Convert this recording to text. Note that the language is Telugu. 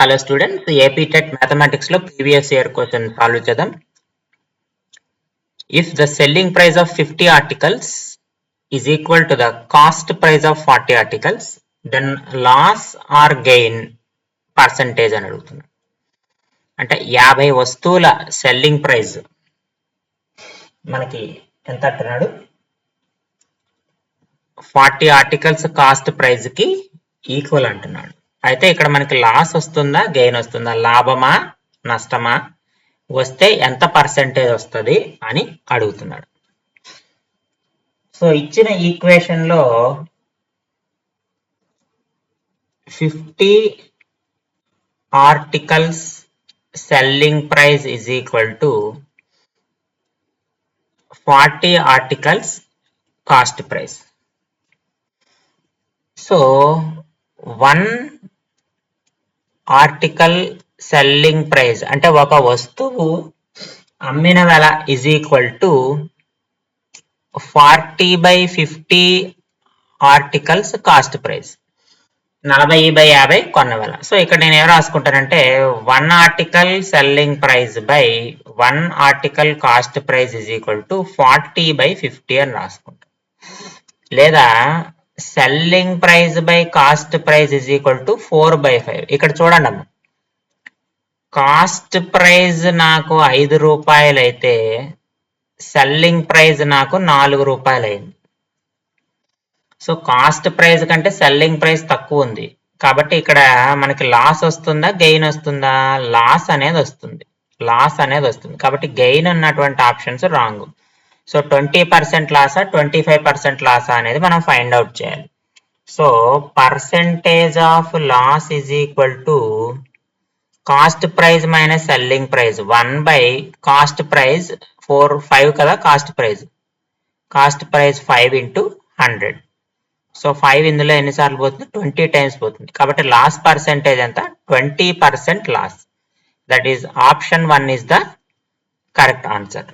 Hello students, AP Tech Mathematics lo previous year question solve chedam. If the selling price of 50 articles is equal to the cost price of 40 articles, then loss or gain percentage అని అడుగుతున్నా. అంటే 50 వస్తువుల సెల్లింగ్ ప్రైస్ మనకి ఎంత అంటున్నాడు, 40 ఆర్టికల్స్ కాస్ట్ ప్రైస్ కి ఈక్వల్ అంటున్నాడు. అయితే ఇక్కడ మనకి లాస్ వస్తుందా గెయిన్ వస్తుందా, లాభమా నష్టమా, వస్తే ఎంత పర్సెంటేజ్ వస్తుంది అని అడుగుతున్నాడు. సో ఇచ్చిన ఈక్వేషన్ లో 50 articles selling price is equal to 40 articles cost price. So 1 article selling price అంటే ఒక వస్తువు అమ్మిన వెల is equal to 40/50 articles cost price. 40/50 కొన్న వెల. సో ఇక్కడ నేను ఏం రాసుకుంటానంటే 1 article selling price by 1 article cost price is equal to 40/50 అని రాసుకుంటాను. లేదా selling price by cost price is equal to 4/5. ఇక్కడ చూడండి అమ్మ, కాస్ట్ ప్రైస్ నాకు 5 రూపాయలు అయితే సెల్లింగ్ ప్రైస్ నాకు 4 రూపాయలు అయింది. సో కాస్ట్ ప్రైస్ కంటే సెల్లింగ్ ప్రైస్ తక్కువ ఉంది కాబట్టి ఇక్కడ మనకి లాస్ వస్తుందా గెయిన్ వస్తుందా, లాస్ అనేది వస్తుంది. కాబట్టి గెయిన్ ఉన్నటువంటి ఆప్షన్స్ రాంగ్. సో 20% లాసా 25% లాసా అనేది మనం ఫైండ్ అవుట్ చేయాలి. So percentage of loss is equal to cost price minus selling price 1 cost price 5 కదా, కాస్ట్ ప్రైస్ 5 into 100. సో 5 ఇందులో ఎన్నిసార్లు పోతుంది, 20 టైమ్స్ పోతుంది. కాబట్టి లాస్ పర్సెంటేజ్ ఎంత, 20% loss. That is option 1 is the correct answer.